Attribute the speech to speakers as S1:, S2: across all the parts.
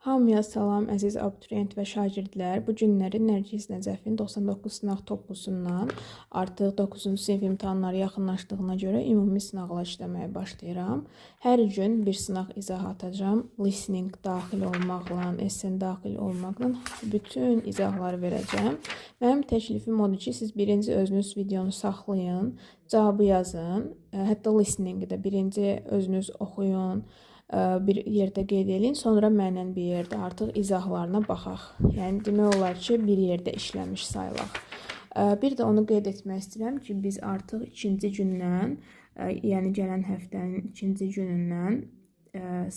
S1: Hamıya salam, əziz abituriyent və şagirdlər. Bu günləri Nərgiz Nəcəfin 99 sınaq toplusundan artıq 9-cu sinif imtahanları yaxınlaşdığına görə ümumi sınaqlar işləməyə başlayıram. Hər gün bir sınaq izahı atacağım. Listening daxil olmaqla, essay daxil olmaqla bütün izahları verəcəm. Mənim təklifim odur ki, siz birinci özünüz videonu saxlayın, cavabı yazın. Hətta listeningi də birinci özünüz oxuyun. Bir yerdə qeyd edin, sonra mənlə bir yerdə artıq izahlarına baxaq. Yəni demək olar ki, bir yerdə işləmiş sayılaq. Bir də onu qeyd etmək istəyirəm ki, biz artıq ikinci gündən, yəni gələn həftənin ikinci günündən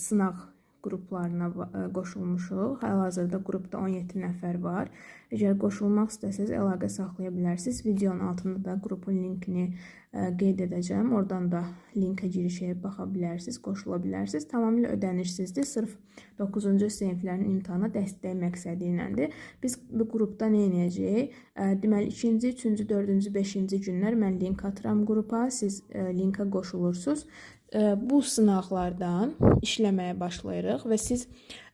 S1: sınaq qruplarına qoşulmuşuq. Hal-hazırda qrupda 17 nəfər var. Əgər qoşulmaq istəsəniz əlaqə saxlaya bilərsiniz. Videonun altında da qrupun linkini qeyd edəcəm. Oradan da linkə giriş edib baxa bilərsiniz, qoşula bilərsiniz. Tamamilə ödənişsizdir. Sırf 9-cu siniflərin imtahana dəstək məqsədi iləndir. Biz bu qrupda nə edəcəyik? Deməli, 2-ci, 3-cü, 4-cü, 5-ci günlər mən link atıram qrupa. Siz linkə qoşulursunuz. Bu sınaqlardan işləməyə başlayırıq və siz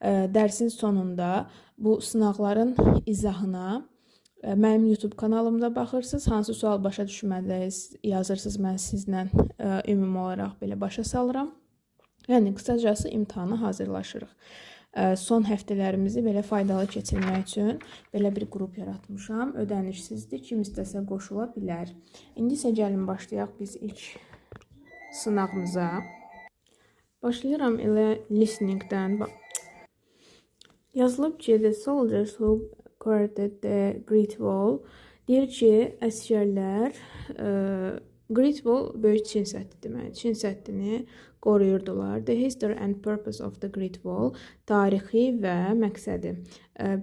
S1: dərsin sonunda bu sınaqların izahına mənim YouTube kanalımda baxırsınız. Hansı sual başa düşmədiniz, yazırsınız, mən sizlə ümumi olaraq belə başa salıram. Yəni, qısacası imtahana hazırlaşırıq. Son həftələrimizi belə faydalı keçirmək üçün belə bir qrup yaratmışam. Ödənişsizdir, kim istəsə qoşula bilər. İndi isə gəlin başlayaq biz ilk sınağımıza. Başlayıram elə listeningdən. Yazılıb ki, the soldiers who guarded the Great Wall. Deyir ki, əsgərlər Great Wall böyük Çin səddi demək. Çin səddini qoruyurdular. The history and purpose of the Great Wall. Tarixi və məqsədi.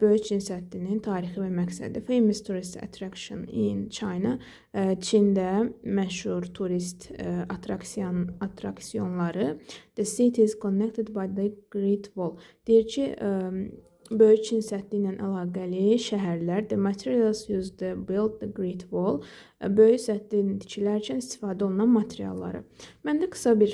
S1: Böyük Çin səddinin tarixi və məqsədi. Famous tourist attraction in China. Çində məşhur turist attraksiyonları. The city is connected by the Great Wall. Deyir ki, Böyük Çin səddi ilə əlaqəli şəhərlər. The materials used to build the Great Wall. Böyük səddini tikilərkən istifadə olunan materialları. Məndə qısa bir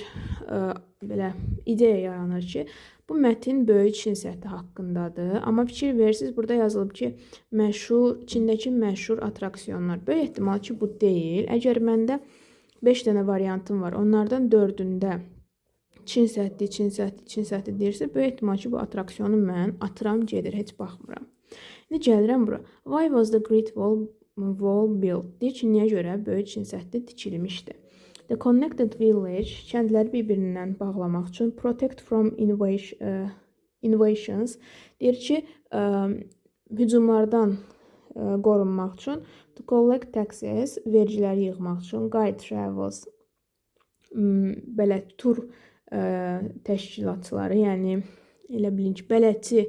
S1: belə ideya yaranır ki, bu mətin Böyük Çin səddi haqqındadır. Amma fikir verirsiniz, burada yazılıb ki, Çindəki məşhur attraksiyonlar. Böyük ehtimal ki, bu deyil. Əgər məndə 5 dənə variantım var, onlardan 4-ündə Çin səddi deyirsə, böyük ehtimal ki, bu attraksiyonu mən atıram, gedir, heç baxmıram. İndi gəlirəm bura. Why was the Great Wall built? Deyir ki, niyə görə böyük Çin səddi tikilmişdi? The connected village, kəndləri bir-birindən bağlamaq üçün, protect from invasions, deyir ki, hücumlardan qorunmaq üçün, to collect taxes, vergiləri yığmaq üçün, guide travels, belə tur təşkilatçıları, yəni elə bilin ki, bələdçi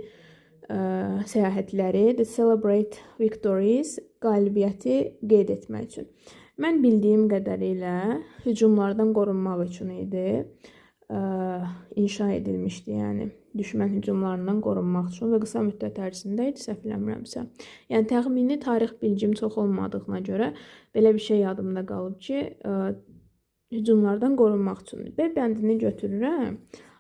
S1: səyahətləri, the celebrate victories, qalibiyyəti qeyd etmək üçün. Mən bildiyim qədərilə hücumlardan qorunmaq üçün idi, inşa edilmişdi, yəni düşmən hücumlarından qorunmaq üçün və qısa müddət ərzində idi, səhv eləmirəmsə. Yəni təxmini tarix bilgim çox olmadığına görə belə bir şey yadımda qalıb ki, hücumlardan qorunmaq üçün. B bəndini götürürəm,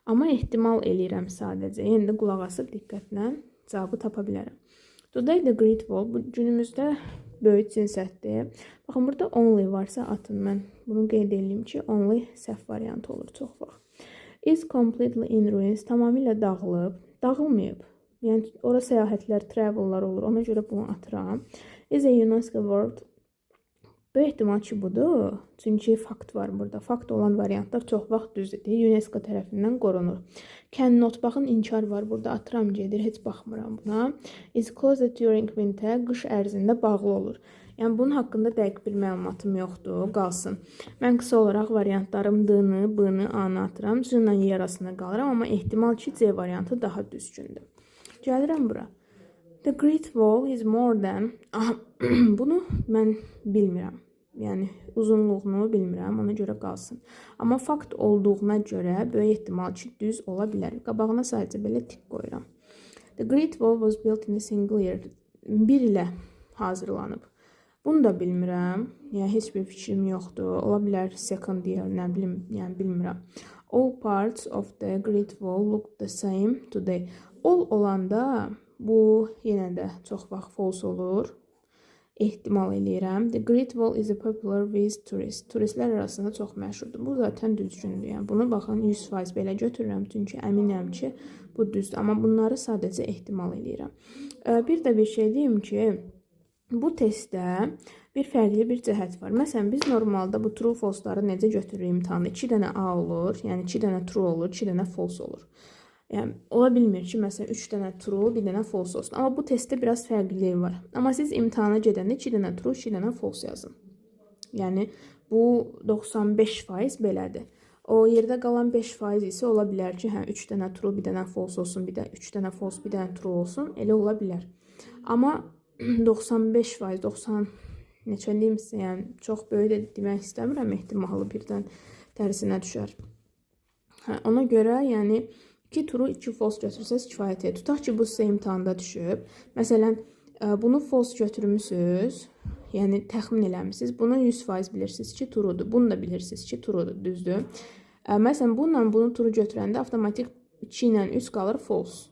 S1: amma ehtimal eləyirəm sadəcə. Yəni də qulaq asıb diqqətlə cavabı tapa bilərəm. Today the Great Wall, bu günümüzdə böyük Çin səddi. Baxın, burada only varsa atın, mən bunu qeyd edeyim ki, only səhv variantı olur çox vaxt. Is completely in ruins, tamamilə dağılıb, dağılmayıb. Yəni ora səyahətlər, travellar olur, ona görə bunu atıram. Is a UNESCO World, böyük ehtimal ki, budur. Çünki fakt var burada. Fakt olan variantlar çox vaxt düzdür. UNESCO tərəfindən qorunur. Cannot, baxın, inkar var burada. Atıram, gedir, heç baxmıram buna. Is closed during winter, qış ərzində bağlı olur. Yəni, bunun haqqında dəqiq bir məlumatım yoxdur, qalsın. Mən qısa olaraq variantlarım D-ni, B-ni, A-nı atıram. C-la Y arasında qalıram, amma ehtimal ki, C variantı daha düzgündür. Gəlirəm bura. The Great Wall is more than... Bunu mən bilmirəm. Yəni, uzunluğunu bilmirəm, ona görə qalsın. Amma fakt olduğuna görə böyük ehtimal ki, düz ola bilər. Qabağına sadəcə belə tik qoyuram. The Great Wall was built in a single year. Bir ilə hazırlanıb. Bunu da bilmirəm. Yəni, heç bir fikrim yoxdur. Ola bilər second year, nə bilim, yəni bilmirəm. All parts of the Great Wall look the same today. All olanda bu yenə də çox vaxt false olur. Ehtimal eləyirəm. The Great Wall is a popular with tourists. Turistlər arasında çox məşhurdur. Bu zaten düzgündür. Yəni bunu baxın 100% belə götürürəm çünki əminəm ki, bu düzdür. Amma bunları sadəcə ehtimal eləyirəm. Bir də bir şey deyim ki, bu testdə bir fərqli bir cəhət var. Məsələn, biz normalda bu true false-ları necə götürürük imtahanda? 2 dənə A olur, yəni 2 dənə true olur, 2 dənə false olur. Yəni, ola bilmir ki, məsələn, 3 dənə true, 1 dənə false olsun. Amma bu testdə biraz fərqlilik var. Amma siz imtahana gedəndə 2 dənə true, 2 dənə false yazın. Yəni, bu 95% belədir. O yerdə qalan 5% isə ola bilər ki, 3 dənə true, 1 dənə false olsun, 3 dənə false, 1 dənə true olsun. Elə ola bilər. Amma 95%, 90 neçə deyim sizə, yəni çox böyük də demək istəmirəm, ehtimalı birdən tərsinə düşər. Ona görə, yəni 2 true, 2 false götürsəz kifayət edir. Tutaq ki, bu sizə imtahanda düşüb. Məsələn, bunu false götürmüsünüz, yəni təxmin eləmişsiniz. Bunu 100% bilirsiniz ki, true'dur. Bunu da bilirsiniz ki, true'dur, düzdür. Məsələn, bununla bunu true götürəndə avtomatik 2 ilə 3 qalır false.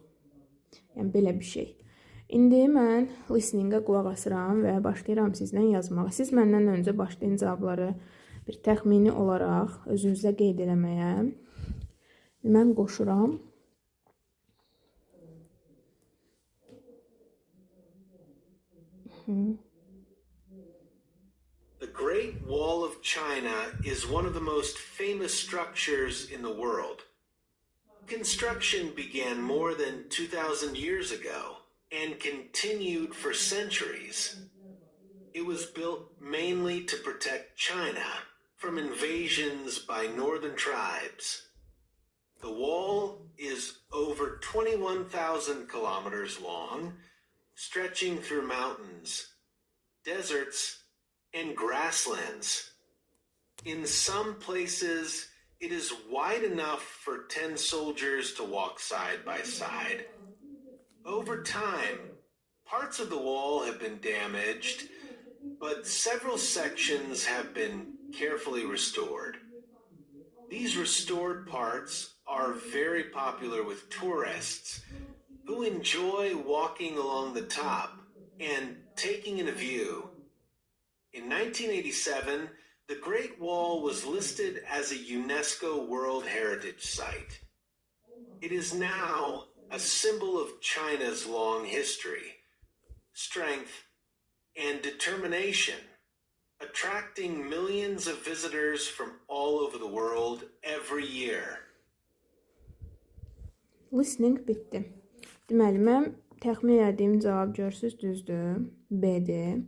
S1: Yəni, belə bir şey. İndi mən listening-ə qulaq asıram və başlayıram sizlə yazmağa. Siz məndən öncə başlayın cavabları bir təxmini olaraq özünüzdə qeyd eləməyə. Mən qoşuram.
S2: The Great Wall of China is one of the most famous structures in the world. Construction began more than 2,000 years ago and continued for centuries. It was built mainly to protect China from invasions by northern tribes. The wall is over 21,000 kilometers long, stretching through mountains, deserts, and grasslands. In some places, it is wide enough for 10 soldiers to walk side by side. Over time, parts of the wall have been damaged, but several sections have been carefully restored. These restored parts are very popular with tourists who enjoy walking along the top and taking in a view. In 1987, the Great Wall was listed as a UNESCO World Heritage Site. It is now a symbol of China's long history, strength, and determination, attracting millions of visitors from all over the world every year.
S1: Listening bitdi. Deməli, mən təxmin etdiyim cavab görürsüz, düzdür, B-dir.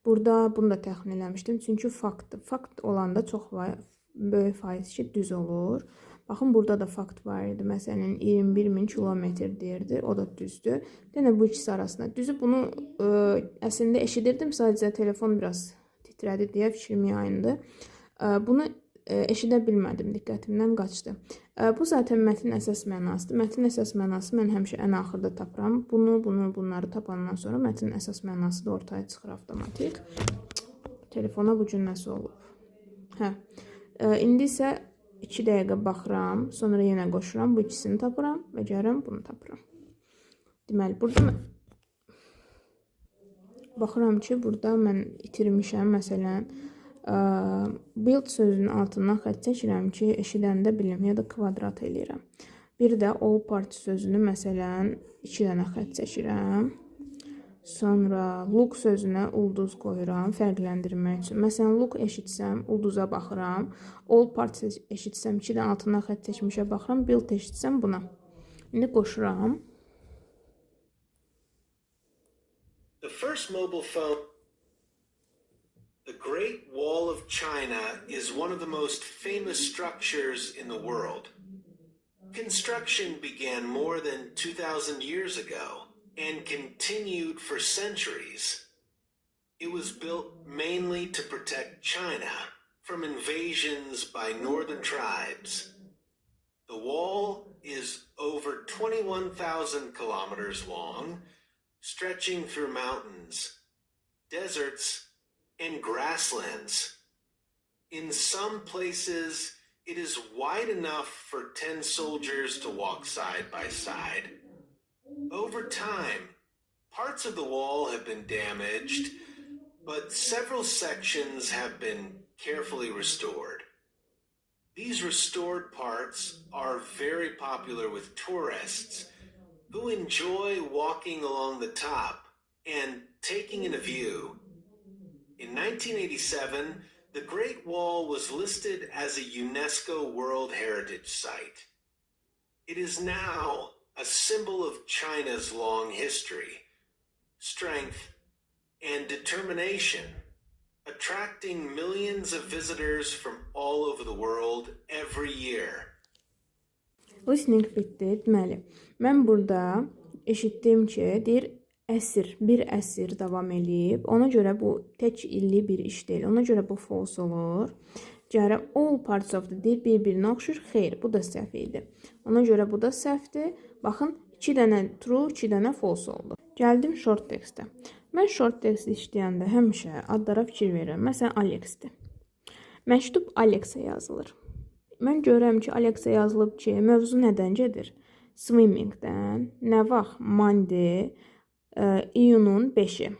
S1: Burada bunu da təxmin eləmişdim, çünki faktdır. Fakt olanda çox böyük faiz ki, düz olur. Baxın, burada da fakt var idi. Məsələn, 21.000 kilometr deyirdi, o da düzdür. Yenə bu ikisi arasında. Düzü bunu əslində eşidirdim, sadəcə telefon biraz titrədi deyə fikrim yayındı. Bunu eşidə bilmədim, diqqətimdən qaçdı. Bu zaten mətnin əsas mənasıdır. Mətnin əsas mənası mən həmişə ən axırda tapıram. Bunları tapandan sonra mətnin əsas mənası da ortaya çıxır avtomatik. Telefona bu gün nəsə olub. İndi isə 2 dəqiqə baxıram, sonra yenə qoşuram, bu ikisini tapıram və gəlirəm bunu tapıram. Deməli, burada baxıram ki, burada mən itirmişəm, məsələn, build sözünün altından xətt çəkirəm ki, eşidəndə bilim ya da kvadrat eləyirəm. Bir də all part sözünü, məsələn, 2 dənə xətt çəkirəm. Sonra look sözünə ulduz qoyuram, fərqləndirmək üçün. Məsələn, look eşitsəm, ulduza baxıram. All part eşitsəm, 2 dənə altından xətt çəkmişə baxıram. Build eşitsəm buna. İndi qoşuram.
S2: The first mobile phone. The Great Wall of China is one of the most famous structures in the world. Construction began more than 2,000 years ago and continued for centuries. It was built mainly to protect China from invasions by northern tribes. The wall is over 21,000 kilometers long, stretching through mountains, deserts, and grasslands. In some places, It is wide enough for 10 soldiers to walk side by side. Over time, parts of the wall have been damaged, but several sections have been carefully restored. These restored parts are very popular with tourists who enjoy walking along the top and taking in a view. In 1987, the Great Wall was listed as a UNESCO World Heritage Site. It is now a symbol of China's long history, strength, and determination, attracting millions of visitors from all over the world every year.
S1: Listening bitdi. Deməli, mən burada eşitdim ki, deyir, bir əsr davam eləyib. Ona görə bu tək illik bir iş deyil. Ona görə bu false olur. Cərəm all parts of the deyir, bir-birinə oxşur. Xeyr, bu da səhv idi. Ona görə bu da səhvdir. Baxın, 2 dənə true, 2 dənə false oldu. Gəldim short textə. Mən short text işləyəndə həmişə adlara fikir verirəm. Məsələn, Alexdir. Məktub Alexə yazılır. Mən görürəm ki, Alexə yazılıb ki, mövzu nədən gedir? Swimmingdən. Nə vaxt? Monday, iyunun 5-i.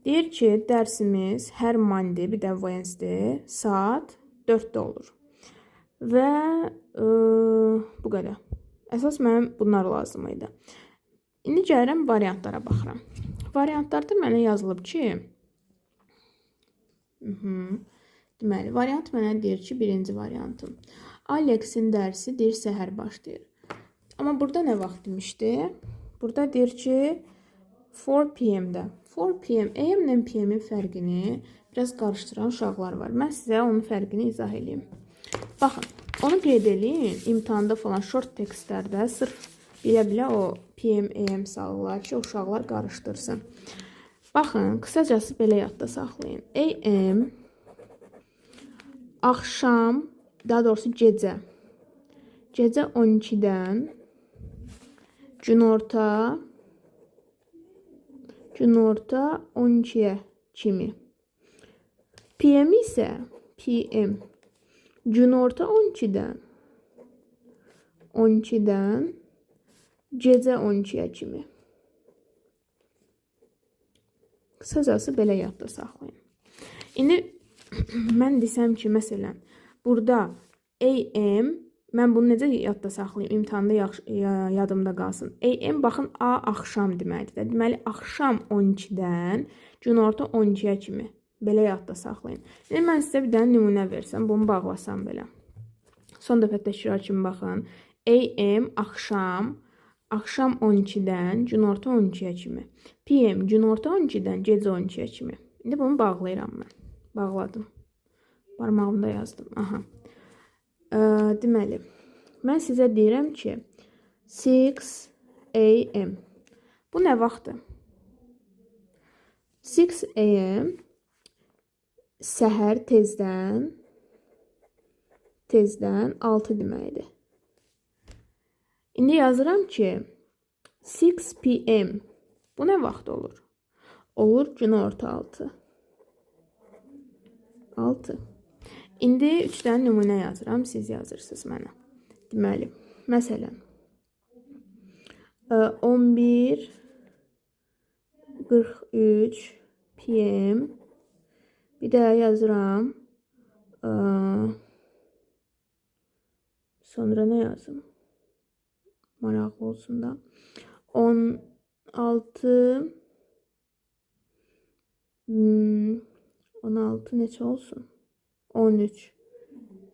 S1: Deyir ki, dərsimiz hər Monday, bir də Wednesday saat 4-də olur. Və bu qədər. Əsas mənim bunlar lazım idi. İndi gəlirəm variantlara baxıram. Variantlarda mənə yazılıb ki, deməli, variant mənə deyir ki, birinci variantım. Alexin dərsi deyir, səhər başlayır. Amma burada nə vaxt demişdi? Burada deyir ki, 4 p.m.də. 4 p.m. AM ilə PM-in fərqini biraz qarışdıran uşaqlar var. Mən sizə onun fərqini izah edeyim. Baxın, onu qeyd edin, imtahanda falan short textlərdə sırf bilə-bilə o PM, AM salırlar ki, uşaqlar qarışdırsın. Baxın, qısacası belə yadda saxlayın. AM, axşam, daha doğrusu gecə. Gecə 12-dən günorta 12-yə kimi. PM isə PM günorta 12-dən gecə 12-yə kimi. Qısacası belə yadda saxlayın. İndi mən desəm ki, məsələn, burada AM, mən bunu necə yadda saxlayayım, imtahanda yadımda qalsın. AM, baxın, A axşam deməkdir. Deməli, axşam 12-dən günorta 12-yə kimi. Belə yadda saxlayın. İndi mən sizə bir dənə nümunə versəm, bunu bağlasam belə. Son dəfə təkrar kimi baxın. AM, axşam 12-dən günorta 12-yə kimi. PM, günorta 12-dən gecə 12-yə kimi. İndi bunu bağlayıram mən. Bağladım. Barmağımda yazdım. Aha. Deməli, mən sizə deyirəm ki, 6 AM. Bu nə vaxtdır? 6 AM səhər tezdən 6 deməkdir. İndi yazıram ki, 6 PM. Bu nə vaxt olur? Olur günorta 6. İndi 3 dənə nümunə yazıram, siz yazırsınız mənə. Deməli, məsələn, 11:43 PM. Bir də yazıram. Sonra nə yazım? Maraqlı olsun da. 16 neçə olsun? 13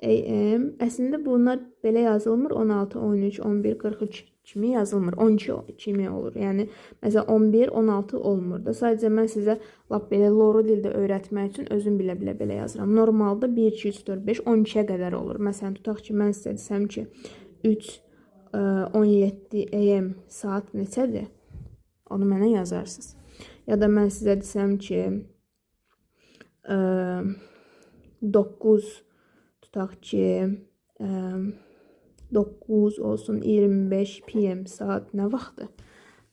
S1: AM. Əslində bunlar belə yazılmır. 16, 13, 11, 43 kimi yazılmır. 12 kimi olur. Yəni, məsələn, 11, 16 olmur da. Sadəcə mən sizə lap belə loru dildə öyrətmək üçün özüm bilə-bilə belə yazıram. Normalda 1, 2, 3, 4, 5, 12-yə qədər olur. Məsələn, tutaq ki, mən sizə desəm ki, 3, 17 AM saat neçədir? Onu mənə yazarsınız. Ya da mən sizə desəm ki, 9 tutaq ki 9 olsun 25 PM saat nə vaxtdır?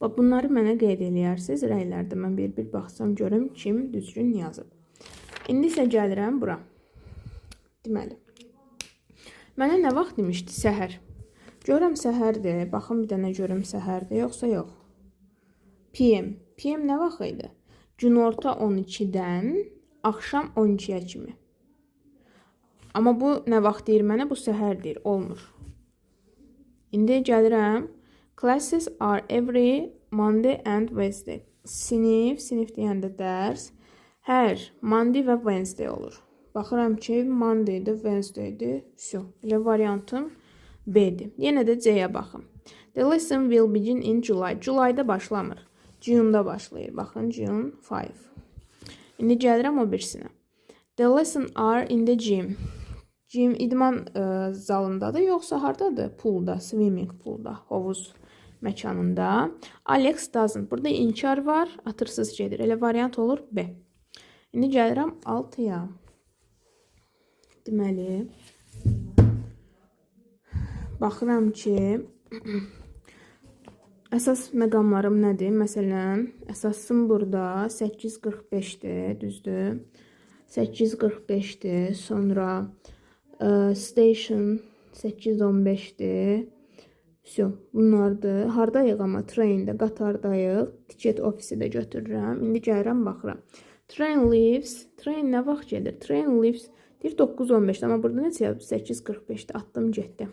S1: Bunları mənə qeyd eləyərsiniz. Rəylərdə mən bir baxsam görüm kim düzgün yazıb. İndi isə gəlirəm bura. Deməli, Mənə nə vaxt demişdi? Səhər. Görürəm səhərdir. Baxın bir dənə görüm səhərdir, yoxsa yox. PM. PM nə vaxt idi? Günorta 12-dən axşam 12-yə kimi. Amma bu nə vaxt deyir mənə? Bu səhər deyir. Olmur. İndi gəlirəm. Classes are every Monday and Wednesday. Sinif deyəndə dərs hər Monday və Wednesday olur. Baxıram ki, Monday'dir, Wednesday'dir. Elə variantım B'dir. Yenə də C-yə baxım. The lesson will begin in July. Julay'da başlamır. June'da başlayır. Baxın, June 5. İndi gəlirəm o birisinə. The lesson are in the gym. Gym idman zalındadır, yoxsa hardadır? Poolda, swimming poolda, hovuz məkanında. Alex doesn't. Burada inkar var, atırsız gedir. Elə variant olur B. İndi gəlirəm 6-ya. Deməli, baxıram ki, əsas məqamlarım nədir? Məsələn, əsasım burada 8:45-dir, düzdür? 8:45-dir, sonra station 8:15-dir. Bunlardır. Hardayıq amma? Train'də, qatardayıq. Ticket ofisi də götürürəm. İndi gəlirəm, baxıram. Train leaves. Train nə vaxt gedir? Train leaves deyir 9:15-də, amma burada necə yazıb? 8:45-də atdım, getdim.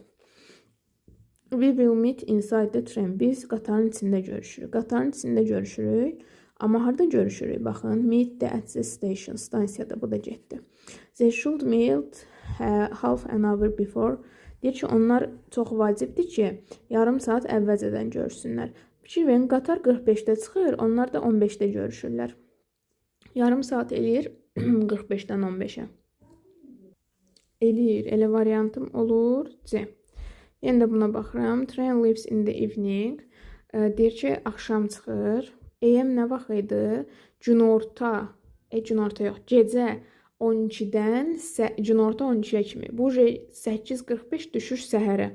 S1: We will meet inside the train. Biz qatarın içində görüşürük. Qatarın içində görüşürük. Amma harda görüşürük? Baxın, meet the at the station. Stansiyada, bu da getdi. They should meet half an hour before. Deyir ki, onlar çox vacibdir ki, yarım saat əvvəlcədən görüşsünlər. Fikir verin, qatar 45-də çıxır, onlar da 15-də görüşürlər. Yarım saat eləyir 45-dən 15-ə. Eləyir. Elə variantım olur C. Yenə də buna baxıram. Train leaves in the evening. Deyir ki, axşam çıxır. AM nə vaxt idi? Günorta. Günorta yox. Gecə 12-dən günorta 12-yə kimi. Bu 8:45 düşür səhərə.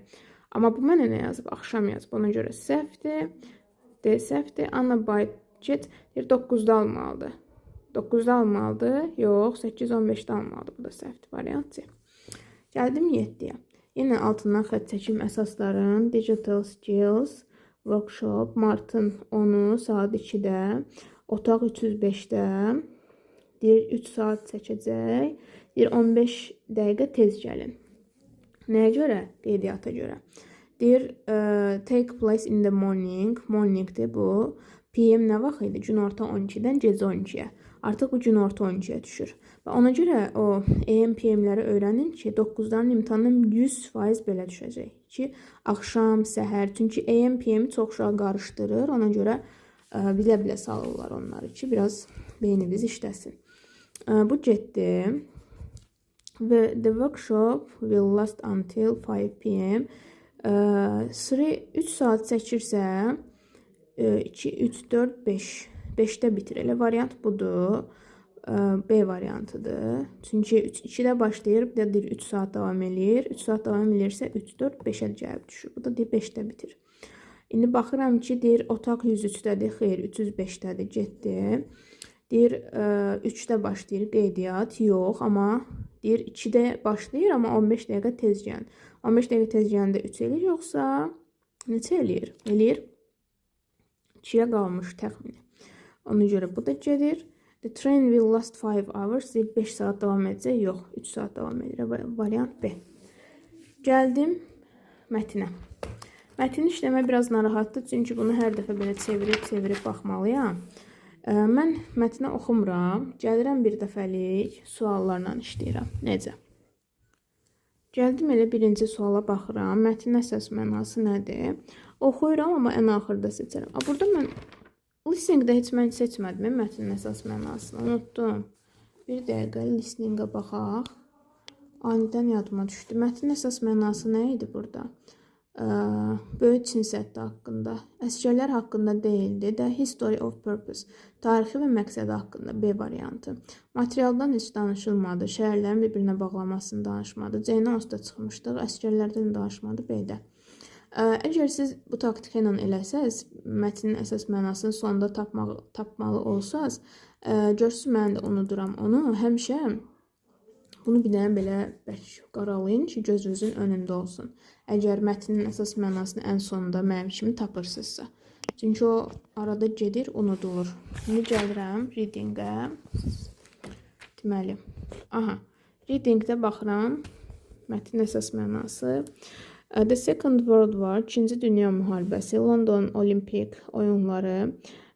S1: Amma bu mənə nə yazıb? Axşam yazıb. Ona görə səhvdir. D səhvdir. Anna Bayget deyir 9-da almalıdır. 9-da almalıdır. Yox, 8:15-də almalıdır. Bu da səhvdir. Variant C. Gəldim 7-yə. Yenə altından xətt çəkim əsasların Digital Skills Workshop Martın 10-u saat 2-də, otaq 305-də, deyir 3 saat çəkəcək, deyir 15 dəqiqə tez gəlin. Nəyə görə? Qeydiyyata görə. Deyir take place in the morning, morningdir bu. PM nə vaxt idi? Günorta 12-dən gecə 12-yə. Artıq bu günorta 12-yə düşür. Və ona görə o AM PM-ləri öyrənin ki, 9-dan imtahanın 100% belə düşəcək. Ki, axşam, səhər. Çünki AM PM-i çox uşaq qarışdırır. Ona görə bilə-bilə salırlar onları ki, biraz beyniniz işləsin. Bu getdi. The workshop will last until 5 p.m. 3 saat çəkirsə 2, 3, 4, 5. 5-də bitir. Elə variant budur. B variantıdır. Çünki 2-də başlayır, bir də deyir 3 saat davam eləyir. 3 saat davam eləyirsə 3, 4, 5-ə cavab düşür. Bu da deyir 5-də bitir. İndi baxıram ki, deyir otaq 103-dədir, xeyr 305-dədir, getdi. Deyir 3-də başlayır qeydiyyat, yox, amma deyir 2-də başlayır, amma 15 dəqiqə tez gəlin. 15 dəqiqə tez gələndə 3 eləyir, yoxsa neçə eləyir? Eləyir 2-yə qalmış təxmini. Ona görə bu da gedir. The train will last 5 hours. 5 saat davam edəcək. Yox, 3 saat davam edir. Variant B. Gəldim mətinə. Mətin işləmə biraz narahatdır. Çünki bunu hər dəfə belə çevirib baxmalıyam. Mən mətinə oxumuram. Gəlirəm bir dəfəlik suallarla işləyirəm. Necə? Gəldim elə birinci suala baxıram. Mətin əsas mənası nədir? Oxuyuram, amma ən axırda seçərəm. Burada mən listeningdə heç mən seçmədim mətnin əsas mənasını. Unutdum. Bir dəqiqə listeningə baxaq. Anidən yadıma düşdü. Mətnin əsas mənası nə idi burada? Böyük Çin səddi haqqında. Əsgərlər haqqında deyildi də. History of purpose. Tarixi və məqsədi haqqında. B variantı. Materialdan heç danışılmadı. Şəhərlərin bir-birinə bağlamasını danışmadı. C-nə onsuz çıxmışdıq. Əsgərlərdən danışmadı. B-də. Əgər siz bu taktika ilə eləsəz, mətnin əsas mənasını sonda tapmalı olsaz, görsünüz mən də unuduram onu. Həmişə bunu bir dənə belə qaralayın ki, gözünüzün önündə olsun. Əgər mətnin əsas mənasını ən sonunda mənim kimi tapırsınızsa. Çünki o arada gedir, unudulur. İndi gəlirəm readingə. Deməli, readingdə baxıram. Mətnin əsas mənası. The Second World War, 2-ci Dünya müharibəsi, London Olimpik oyunları,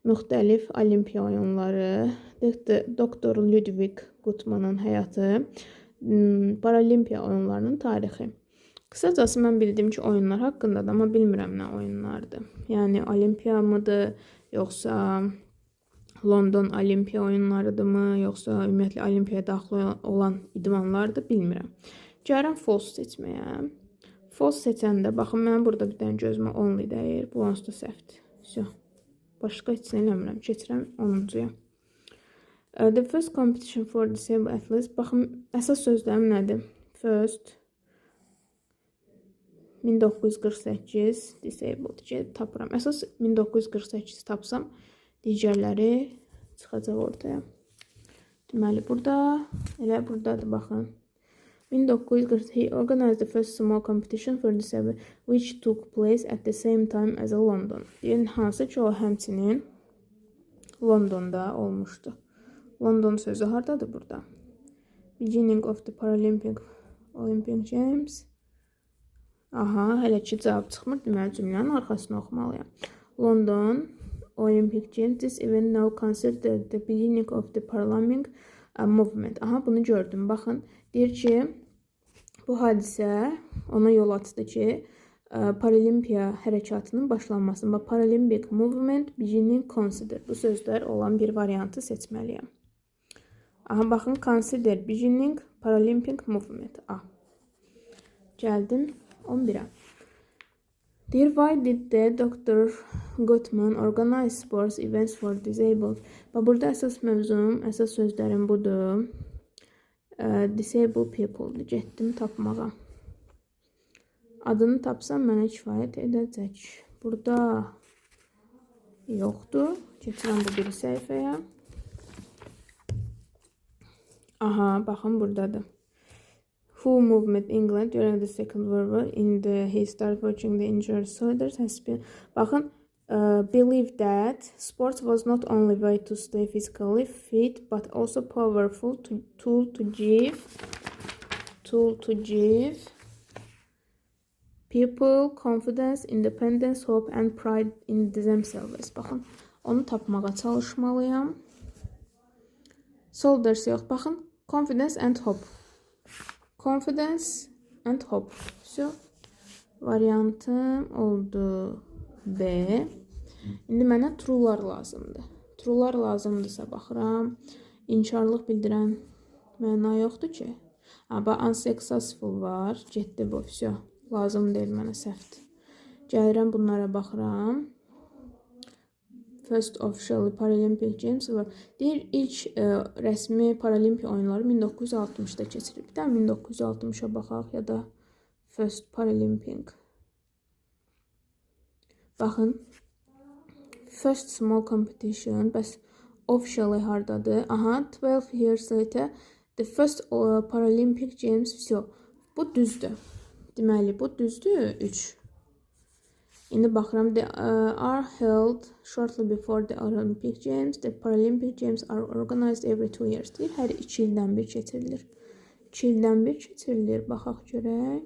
S1: müxtəlif olimpiya oyunları, Dr. Ludwig Guttmannın həyatı, Paralimpiya oyunlarının tarixi. Qısacası mən bildim ki, oyunlar haqqındadır, amma bilmirəm nə oyunlardır. Yəni, olimpiya mıdır, yoxsa London olimpiya oyunlarıdırmı, yoxsa ümumiyyətlə olimpiyaya daxil olan idmanlardır, bilmirəm. Gəlirəm false seçməyə. False seçəndə, baxın, mən burada bir dənə gözümə only deyir, bu onsuz da səhvdir. Başqa heç nə eləmirəm, keçirəm 10-cuya. The first competition for disabled athletes. Baxın, əsas sözlərim nədir? First, 1948, disabled, tapıram. Əsas 1948 tapsam, digərləri çıxacaq ortaya. Deməli, burada, elə buradadır, baxın. 1940, he organized the first small competition for disabled, which took place at the same time as London. Yəni, hansı ki, o həmçinin Londonda olmuşdu. London sözü hardadır burada? Beginning of the Paralympic Games. Hələ ki cavab çıxmır. Deməli, cümlənin arxasını oxumalıyam. London Olympic Games. This event now considered the beginning of the Paralympic movement. Bunu gördüm. Baxın, deyir ki, bu hadisə ona yol açdı ki, Paralimpiya hərəkatının başlanmasında Paralympic movement beginning consider. Bu sözlər olan bir variantı seçməliyəm. Baxın, consider beginning Paralympic movement. Gəldim 11-ə. Deyir, why did the Dr. Guttmann organize sports events for disabled? Burada əsas mövzum, əsas sözlərim budur. Disabled people. Getdim tapmağa. Adını tapsam mənə kifayət edəcək. Burada yoxdur. Keçirəm bu biri səhifəyə. Baxın, buradadır. Who movement England during the Second World War he started watching the injured soldiers has been. Baxın, believe that sports was not only way to stay physically fit but also powerful tool to give people confidence, independence, hope and pride in themselves. Baxın, onu tapmağa çalışmalıyam. Soldiers yox, baxın, confidence and hope. Confidence and hope. Variantım oldu B. İndi mənə true'lar lazımdır. True'lar lazımdırsa baxıram. İnkarlıq bildirən məna yoxdur ki. Unsuccessful var. Getdi bu. Lazım deyil mənə, səhvdir. Gəlirəm bunlara baxıram. First official Paralympic Games var. Deyir, ilk rəsmi Paralimpiya oyunları 1960-da keçirilib. Bir də 1960-a baxaq ya da First Paralympic. Baxın. First small competition. Bəs officially hardadır? 12 years later the first Paralympic Games. Bu düzdür. Deməli, bu düzdür. 3. İndi baxıram, they are held shortly before the Olympic Games. The Paralympic Games are organized every 2 years. Deyir, hər 2 ildən bir keçirilir. 2 ildən bir keçirilir. Baxaq görək.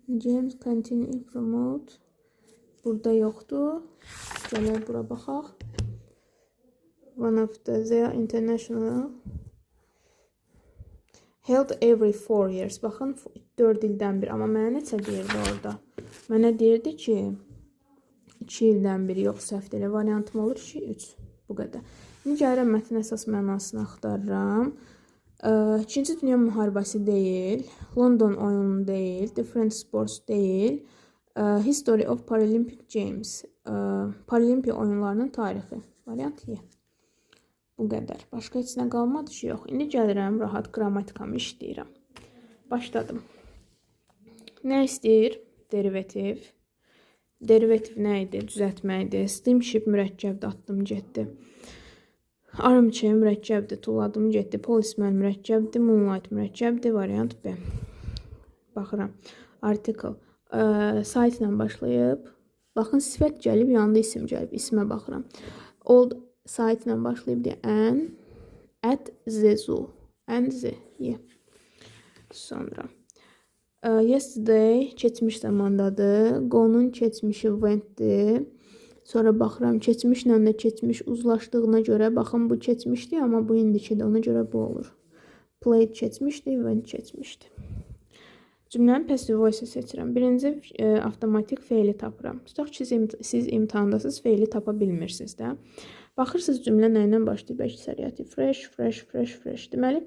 S1: Games continue promote. Burada yoxdur. Gələk bura baxaq. One of the international held every 4 years. Baxın, 4 ildən bir. Amma mənə neçə deyirdi orada? Mənə deyirdi ki, 2 ildən bir, yox, səhvdir. Elə variantım olur ki, 3. Bu qədər. İndi gəlirəm, mətnin əsas mənasını axtarıram. 2-ci Dünya müharibəsi deyil. London oyunu deyil. Different sports deyil. History of Paralympic Games. Paralimpiya oyunlarının tarixi. Variant Y. Bu qədər. Başqa heç nə qalmadı ki, yox. İndi gəlirəm, rahat qrammatikamı işləyirəm. Başladım. Nə istəyir? Derivativ. Derivativ nə idi? Düzəltmə idi. Steamship mürəkkəbdə atdım, getdi. Armchair mürəkkəbdir, tulladım getdi. Policeman mürəkkəbdir, moonlight mürəkkəbdir. Variant B. Baxıram. Article. Saytla başlayıb. Baxın, sifət gəlib, yanında isim gəlib. İsmə baxıram. Old saytla başlayıb deyə at the zoo. And the. Yeah. Sonra. Yesterday keçmiş zamandadır. Go'nun keçmişi went'dir. Sonra baxıram, keçmişlə də keçmiş uzlaşdığına görə, baxın bu keçmişdir, amma bu indikidir, ona görə bu olur. Played keçmişdir, went keçmişdir. Cümlənin passive voice seçirəm. Birinci avtomatik feili tapıram. Tutaq ki, siz imtahandasınız, feili tapa bilmirsiniz də. Baxırsınız cümlə nə ilə başlayıb, əksəriyyəti fresh, fresh, fresh, fresh. Deməli,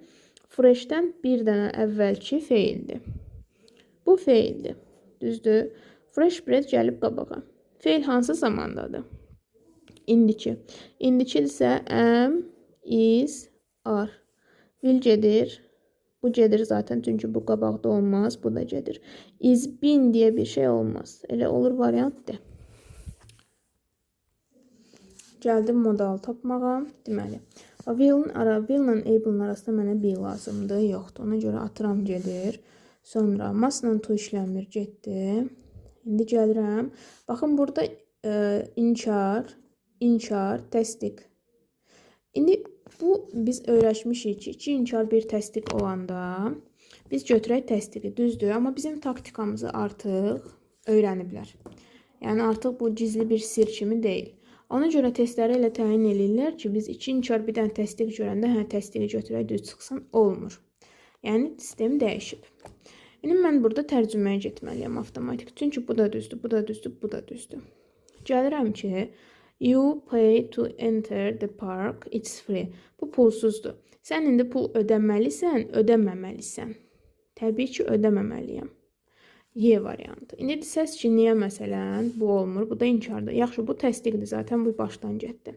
S1: freshdən bir dənə əvvəlki feildir. Bu feildir, düzdür. Fresh bread gəlib qabağa. Feil hansı zamandadır? İndiki. İndiki isə am, is, are. Will gedir. Bu gedir zaten, çünki bu qabaqda olmaz. Bu da gedir. Is been deyə bir şey olmaz. Elə olur variant D. Gəldim modal tapmağa. Deməli, will-la able-ın arasında mənə be lazımdır. Yoxdur. Ona görə atıram gedir. Sonra must-la to işləmir, getdi. İndi gəlirəm. Baxın, burada inchar, təsdiq. İndi bu biz öyrəşmişik ki, 2 inchar bir təsdiq olanda biz götürək təsdiqi, düzdür. Amma bizim taktikamızı artıq öyrəniblər. Yəni artıq bu gizli bir sir kimi deyil. Ona görə testləri elə təyin edirlər ki, biz 2 inchar bir dənə təsdiq görəndə təsdiqi götürək, düz çıxsın, olmur. Yəni sistem dəyişib. İndi mən burada tərcüməyə getməliyəm avtomatik. Çünki bu da düzdür, bu da düzdür, bu da düzdür. Gəlirəm ki, you pay to enter the park, it's free. Bu pulsuzdur. Sən indi pul ödəməlisən, ödəməməlisən. Təbii ki, ödəməməliyəm. Y variantı. İndi desəz ki, niyə məsələn bu olmur, bu da inkardır. Yaxşı, bu təsdiqdir, zaten bu başdan getdi.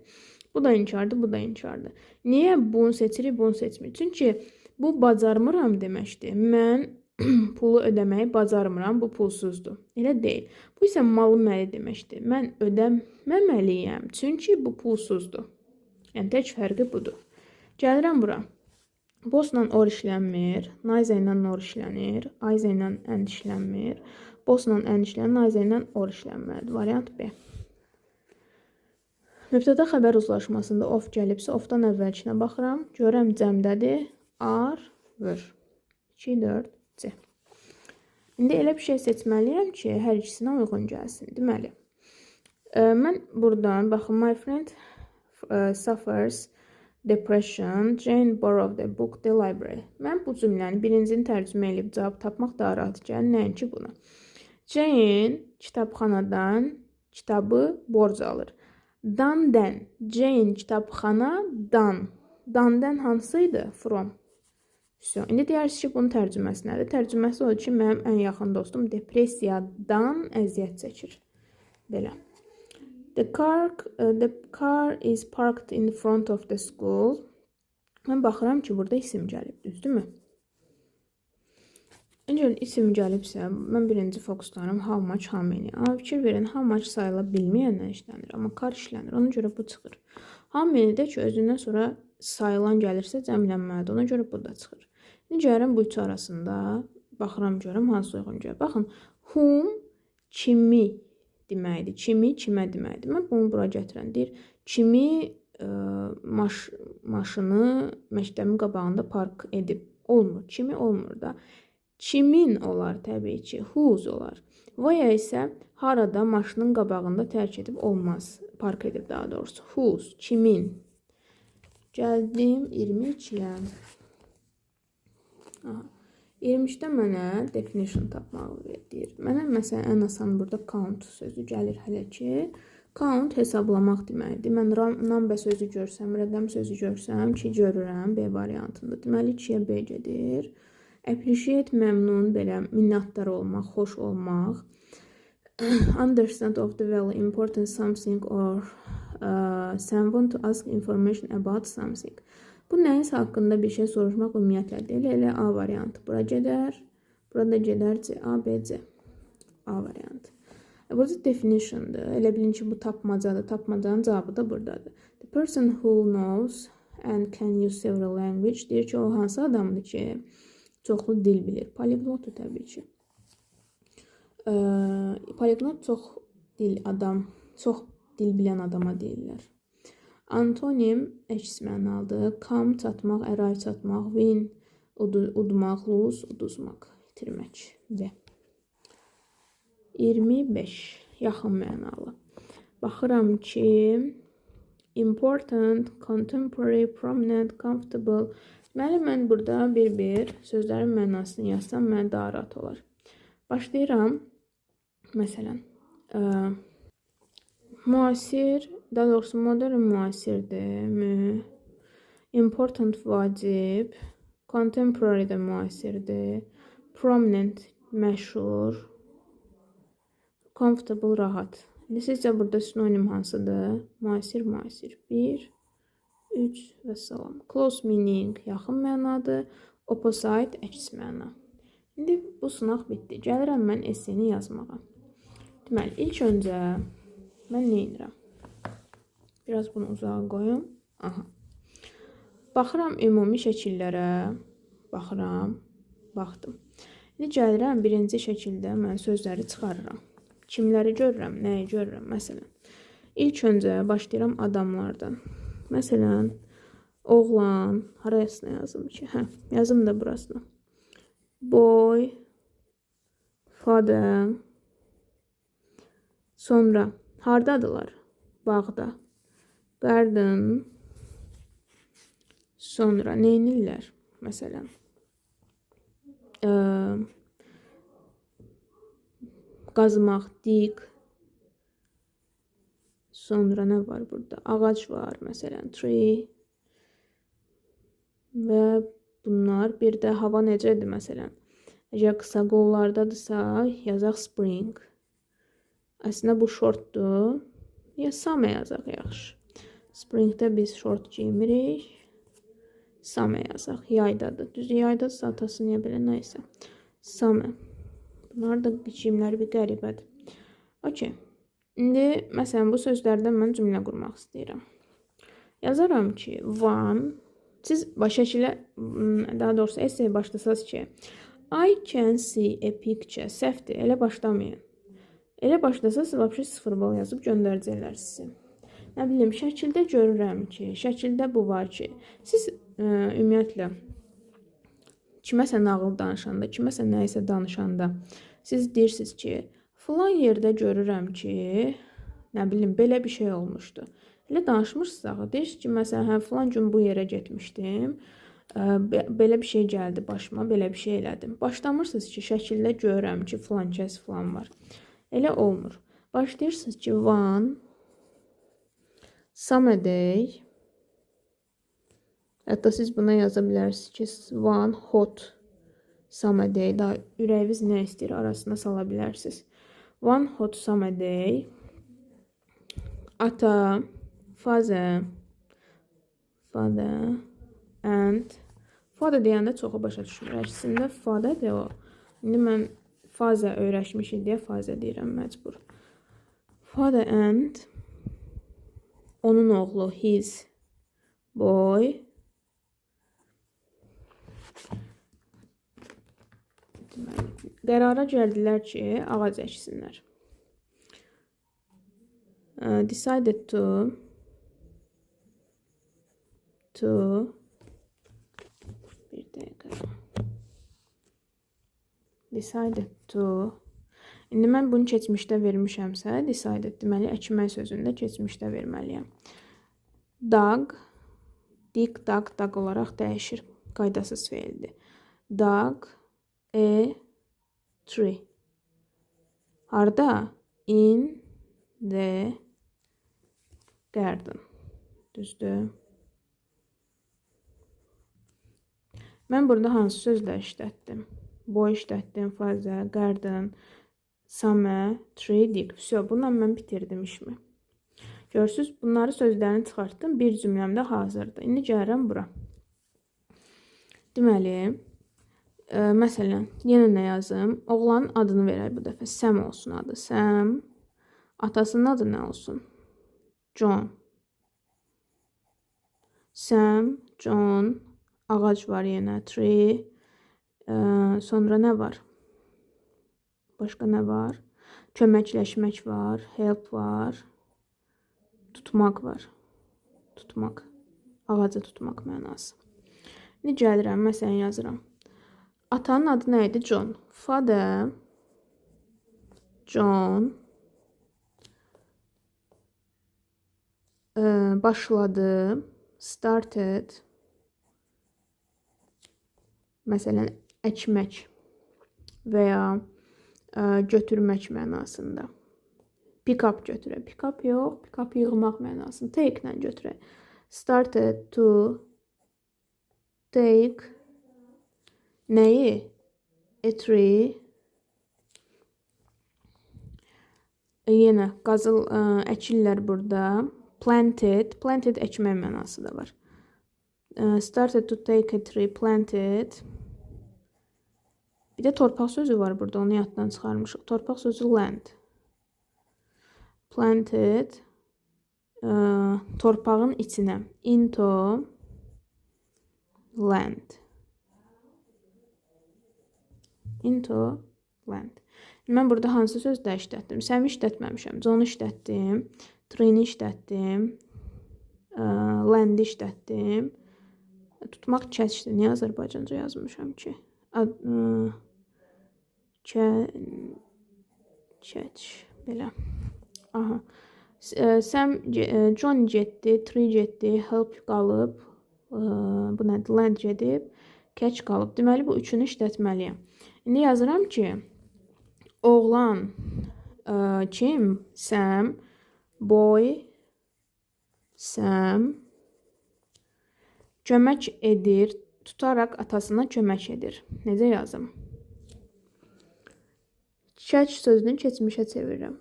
S1: Bu da inkardır, bu da inkardır. Niyə bunu seçirik, bunu seçmirik? Çünki bu bacarmıram deməkdir. Mən pulu ödəməyi bacarmıram, bu pulsuzdur. Elə deyil. Bu isə malı məli deməkdir. Mən ödəməməliyəm, çünki bu pulsuzdur. Yəni, tək fərqi budur. Gəlirəm bura. Bossla or işlənmir, naize ilə or işlənir, aize ilə and işlənmir. Bossla and işlənir, naize ilə or işlənməlidir. Variant B. Mübtəda xəbər uzlaşmasında of gəlibsə, ofdan əvvəlkinə baxıram. Görəm cəmdədir, are, were. 2, 4, C. İndi elə bir şey seçməliyəm ki, hər ikisinə uyğun gəlsin. Deməli, mən buradan, baxın, my friend suffers depression, Jane borrowed the book the library. Mən bu cümləni birincini tərcümə edib cavab tapmaq daha rahat gəlir, nəinki buna. Jane kitabxanadan kitabı borc alır. Dan-dən, Jane kitabxanadan. Dan-dən hansıydı? From. İndi deyirsiniz ki, bunun tərcüməsi nədir? Tərcüməsi odur ki, mənim ən yaxın dostum depressiyadan əziyyət çəkir. Belə. The car is parked in front of the school. Mən baxıram ki, burada isim gəlib, düzdürmü? Öncə isim gəlibsə, mən birinci fokuslanıram how much, how many. Amma fikir verin, how much sayıla bilməyəndən işlənir, amma car işlənir. Ona görə bu çıxır. How many də ki, özündən sonra sayılan gəlirsə cəmlənməlidir. Ona görə bu da çıxır. İndi gəlirəm bu üçü arasında. Baxıram, görəm hansı uyğun gəlir. Baxın, whom, kimi deməkdir. Kimi, kimə deməkdir. Mən bunu bura gətirən deyir. Kimi maşını məktəbin qabağında park edib. Olmur. Kimi olmur da. Kimin olar təbii ki. Whose olar. Vaya isə harada maşının qabağında tərk edib olmaz. Park edib daha doğrusu. Whose, kimin. Gəldim 22-yə. 23-də mənə definition tapmaq deyir. Mənə məsələn ən asan burada count sözü gəlir hələ ki. Count hesablamaq deməkdir. Mən number sözü görsəm, rəqəm sözü görsəm ki, görürəm B variantında. Deməli 2-yə B gedir. Appreciate, məmnun, belə minnətdar olmaq, xoş olmaq. Understand of the value, important something or someone to ask information about something. Bu nəyinsə haqqında bir şey soruşmaq ümumiyyətlə deyil. Elə A variantı. Bura gedər. Burada gedər C, A, B, C. A variantı. Burada definition'dır. Elə bilin ki, bu tapmacadır. Tapmacanın cavabı da buradadır. The person who knows and can use several language. Deyir ki, o hansı adamdır ki, çoxlu dil bilir. Poliglotdur təbii ki. Poliglot çox dil bilən adama deyirlər. Antonim əks mənalıdır. Come çatmaq, arrive çatmaq, win udmaq, lose uduzmaq, itirmək. Və 25 yaxın mənalı. Baxıram ki, important, contemporary, prominent, comfortable. Deməli, mən burada bir sözlərin mənasını yazsam, mənə daha rahat olar. Başlayıram. Məsələn, müasir, daha doğrusu modern müasirdir. Important vacib, contemporary də müasirdir. Prominent məşhur, comfortable rahat. İndi sizcə burada sinonim hansıdır? Müasir. 1, 3 və salam. Close meaning yaxın mənadır. Opposite əks məna. İndi bu sınaq bitdi. Gəlirəm mən esseni yazmağa. Deməli, ilk öncə mən nə edirəm? Biraz bunu uzağa qoyum. Aha. Baxıram ümumi şəkillərə. Baxdım. İndi gəlirəm birinci şəkildə mən sözləri çıxarıram. Kimləri görürəm, nəyi görürəm? Məsələn, ilk öncə başlayıram adamlardan. Məsələn, oğlan, harasına yazım ki? Yazım da burasına. Boy, father, sonra hardadılar? Bağda. Garden, sonra neynirlər? Məsələn, qazmaq, dig. Sonra nə var burada? Ağac var, məsələn, tree. Və bunlar, bir də hava necədir, məsələn. Əgər qısa qollardadırsa, yazaq spring. Əslində bu shortdur. Ya summer yazaq yaxşı. Springdə biz short giymirik. Summer yazaq, yaydadır. Düz yaydadırsa atası niyə belə, nəysə. Summer. Bunlar da biçimləri bir qəribədir. Okey. İndi, məsələn, bu sözlərdən mən cümlə qurmaq istəyirəm. Yazaram ki, one. Siz şəkilə, daha doğrusu essay başlasaz ki, I can see a picture. Səhvdir, elə başlamayın. Elə başlasaz, vəbşə 0 bal yazıb göndərəcəklər sizi. Nə bilim, şəkildə görürəm ki, şəkildə bu var ki, siz ümumiyyətlə kiməsə nağıl danışanda, kiməsə nəyisə danışanda siz deyirsiniz ki, filan yerdə görürəm ki, nə bilim, belə bir şey olmuşdu. Elə danışmışsınız axı. Deyirsiniz ki, məsələn, filan gün bu yerə getmişdim, belə bir şey gəldi başıma, belə bir şey elədim. Başlamırsınız ki, şəkildə görürəm ki, filan kəs filan var. Elə olmur. Başlayırsınız ki, one, summer day. Hətta siz buna yaza bilərsiniz ki, one hot summer day. Daha ürəyiniz nə istəyir arasına sala bilərsiniz. One hot summer day. Ata, father and father deyəndə çoxu başa düşmür. Əksində fatherdir o. İndi mən father öyrəşmişik deyə father deyirəm məcbur. Father and onun oğlu, his boy. Qərara gəldilər ki, ağac əksinlər. Decided to bir dəqiqə. Decided to. İndi mən bunu keçmişdə vermişəmsə, decided deməli, əkmək sözündə keçmişdə verməliyəm. Dug, dig, dug olaraq dəyişir. Qaydasız feildir. Dug, tree. Harda? In the garden. Düzdür. Mən burada hansı sözlər işlətdim? Boy işlətdim, father, garden, summer, tree, dig. Bununla mən bitirdim işimi. Görürsünüz, bunları sözlərini çıxartdım. Bir cümləmdə hazırdır. İndi gəlirəm bura. Deməli, məsələn, yenə nə yazım? Oğlanın adını verək bu dəfə. Sam olsun adı. Sam. Atasının adı nə olsun? John. Sam, John, ağac var yenə, tree. Sonra nə var? Başqa nə var? Köməkləşmək var, help var. Tutmaq var. Tutmaq. Ağacı tutmaq mənası. İndi gəlirəm, məsələn yazıram. Atanın adı nə idi? John. Father John başladı. Started. Məsələn, əkmək və ya götürmək mənasında. Pick up götürək. Pick up yox, pick up yığmaq mənasında. Take ilə götürək. Started to take nəyi? A tree. Yenə qazıl əkirlər burada. Planted. Planted əkmək mənası da var. Started to take a tree. Planted. Bir də torpaq sözü var burada. Onu yaddan çıxarmışıq. Torpaq sözü land. Planted. Torpağın içinə. Into land. Into land. Mən burada hansı sözdə işlətdim? Səmi işlətməmişəm. John işlətdim. Tree'ni işlətdim. Land'i işlətdim. Tutmaq keçdi. Niyə Azərbaycanca yazmışam ki? Çəç. Belə. Aha. John getdi. Tree getdi. Help qalıb. Bu nədir? Land gedib. Catch qalıb. Deməli, bu üçünü işlətməliyəm. İndi yazıram ki, oğlan kim? Sam. Boy. Sam. Kömək edir. Tutaraq atasına kömək edir. Necə yazım? Catch sözünü keçmişə çevirirəm.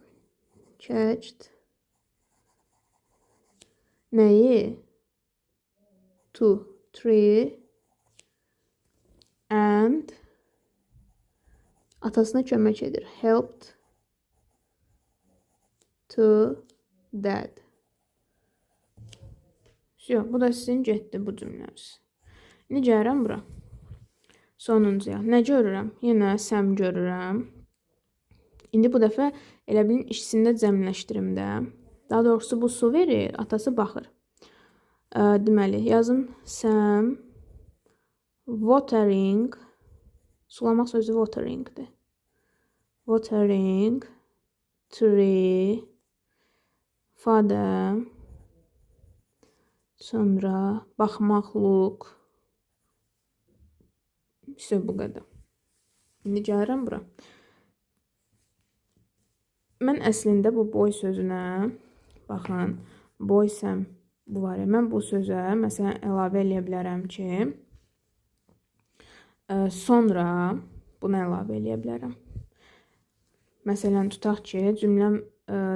S1: Catched. Nəyi? To. Tree. And. Atasına kömək edir. Helped. To. Dad. Bu da sizin getdi bu cümləniz. İndi gəlirəm bura. Sonuncuya. Nə görürəm? Yenə Sam görürəm. İndi bu dəfə elə bilin ikisini də cəmləşdirimdə. Daha doğrusu bu su verir, atası baxır. Deməli, yazım Sam watering. Sulamaq sözü wateringdir. Watering tree. Father. Sonra baxmaqlıq. İşte bu qədər. İndi gəlirəm bura. Mən əslində bu boy sözünə, baxın, boy Sam bu var ya, mən bu sözə məsələn əlavə eləyə bilərəm ki, sonra bunu əlavə eləyə bilərəm. Məsələn, tutaq ki, cümləm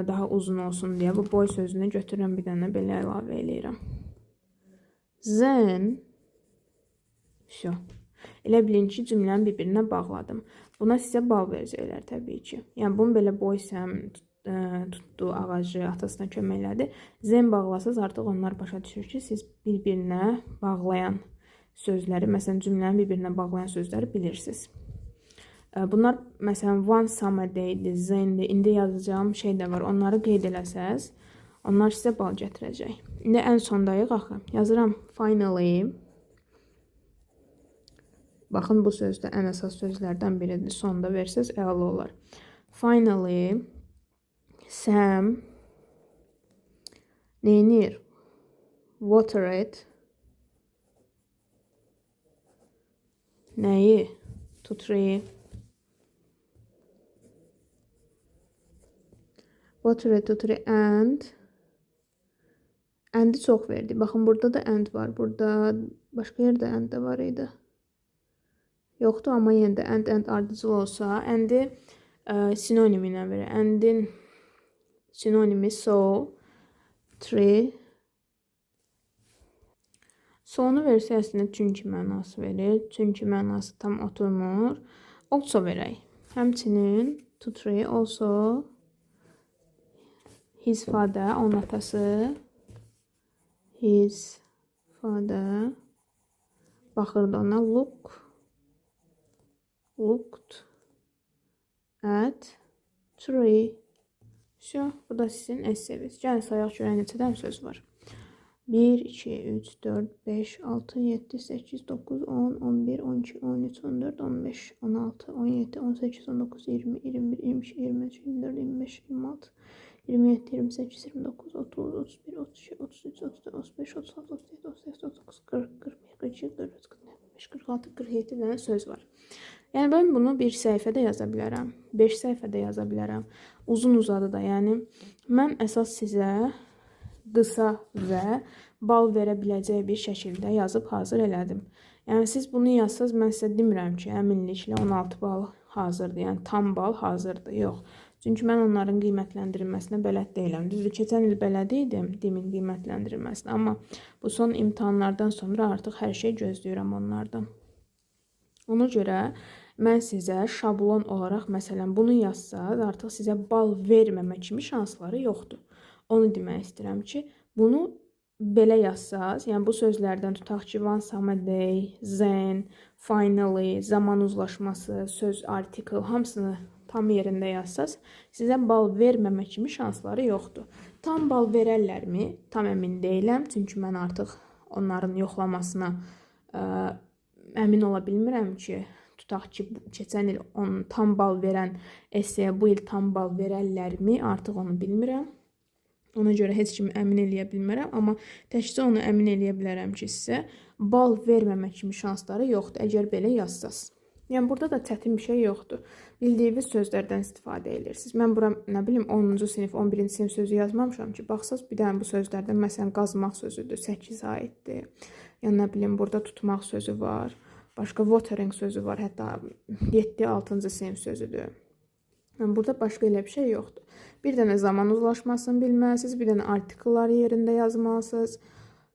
S1: daha uzun olsun deyə bu boy sözünü götürürəm, bir dənə belə əlavə eləyirəm. Then, elə bilin ki, cümləni bir-birinə bağladım. Buna sizə bal verəcəklər təbii ki. Yəni, bunu belə boy Sam tutdu, ağacı atasına kömək elədi. Zen bağlasaz artıq onlar başa düşür ki, siz bir-birinə bağlayan sözləri, məsələn, cümləni bir-birinə bağlayan sözləri bilirsiniz. Bunlar, məsələn, one summer day-dir, zendir, indi yazacağım şey də var. Onları qeyd eləsəz, onlar sizə bal gətirəcək. İndi ən sondayıq axı. Yazıram finally. Baxın, bu söz də ən əsas sözlərdən biridir. Sonda versəz, əla olar. Finally, Sam neynir? Water it. Nəyi? To tree. Water it to tree and. And-i çox verdi. Baxın, burada da and var. Burada başqa yerdə and də var idi. Yoxdur, amma yenə də and ardıcıl olsa, and-i sinonimi ilə verir. And-in sinonimi so, tree. So-nu versə əslində çünki mənası verir. Çünki mənası tam oturmur. Also verək. Həmçinin to tree, also his father, onun atası. His istifadə. Baxırdı ona. Looked at tree. Все, bu da sizin esseniz. Gəlin sayaq görək neçə dənə söz var. 1, 2, 3, 4, 5, 6, 7, 8, 9, 10, 11, 12, 13, 14, 15, 16, 17, 18, 19, 20, 21, 22, 23, 24, 25, 26, 27, 28, 29, 30, 31, 32, 33, 34, 35, 36, 37, 38, 39, 40, 41, 42, 43, 45, 46, 47 dənə söz var. Yəni mən bunu bir səhifədə yaza bilərəm, 5 səhifədə yaza bilərəm, uzun-uzadı da. Yəni mən əsas sizə qısa və bal verə biləcək bir şəkildə yazıb hazır elədim. Yəni siz bunu yazsaz, mən sizə demirəm ki, əminliklə 16 bal hazırdır, yəni tam bal hazırdır, yox. Çünki mən onların qiymətləndirilməsinə bələd deyiləm. Düzdür, keçən il bələd idim dimin qiymətləndirilməsinə, amma bu son imtahanlardan sonra artıq hər şey gözləyirəm onlardan. Ona görə mən sizə şablon olaraq, məsələn, bunu yazsaz, artıq sizə bal verməmə kimi şansları yoxdur. Onu demək istəyirəm ki, bunu belə yazsaz, yəni bu sözlərdən tutaq ki, once a day, then, finally, zaman uzlaşması, söz, article, hamısını tam yerində yazsaz, sizə bal verməmə kimi şansları yoxdur. Tam bal verərlərmi? Tam əmin deyiləm, çünki mən artıq onların yoxlamasına əmin ola bilmirəm ki, tutaq ki, keçən il tam bal verən esseyə bu il tam bal verərlərmi? Artıq onu bilmirəm. Ona görə heç kimi əmin eləyə bilmərəm, amma təkcə onu əmin eləyə bilərəm ki, sizə bal verməmək kimi şansları yoxdur, əgər belə yazsaz. Yəni, burada da çətin bir şey yoxdur. Bildiyiniz sözlərdən istifadə edirsiniz. Mən bura, nə bilim, 10-cu sinif, 11-ci sinif sözü yazmamışam ki, baxsaz bir dənə bu sözlərdən, məsələn, qazmaq sözüdür, 8 aiddir. Yəni, nə bilim, burada tutmaq sözü var, başqa watering sözü var, hətta 7-6-cı sinif sözüdür. Yəni, burada başqa elə bir şey yoxdur. Bir dənə zaman uzlaşmasını bilməlisiniz, bir dənə artikelları yerində yazmalısınız.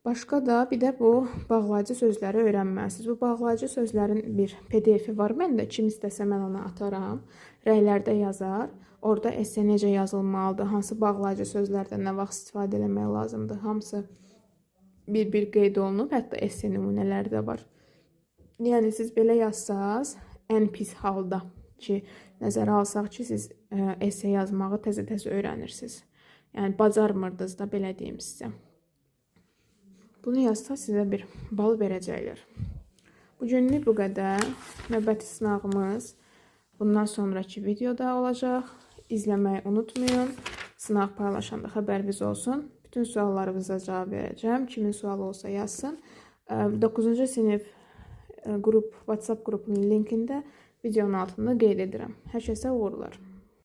S1: Başqa da bir də bu bağlayıcı sözləri öyrənməlisiniz. Bu bağlayıcı sözlərin bir PDF-i var məndə. Kim istəsə mən onu ataram. Rəylərdə yazar. Orada esse necə yazılmalıdır, hansı bağlayıcı sözlərdən nə vaxt istifadə etmək lazımdır. Hamısı bir-bir qeyd olunub. Hətta esse nümunələri də var. Yəni siz belə yazsaz, ən pis halda ki, nəzərə alsaq ki, siz esse yazmağı təzə-təzə öyrənirsiniz. Yəni bacarmırdınız da, belə deyim sizə. Bunu yazsa sizə bir bal verəcəklər. Bugünlük bu qədər. Növbəti sınağımız bundan sonraki videoda olacaq. İzləməyi unutmayın. Sınaq paylaşanda xəbəriniz olsun. Bütün suallarınıza cavab verəcəm. Kimin sualı olsa yazsın. 9-cu sinif WhatsApp qrupunun linkində videonun altında qeyd edirəm. Hər kəsə uğurlar.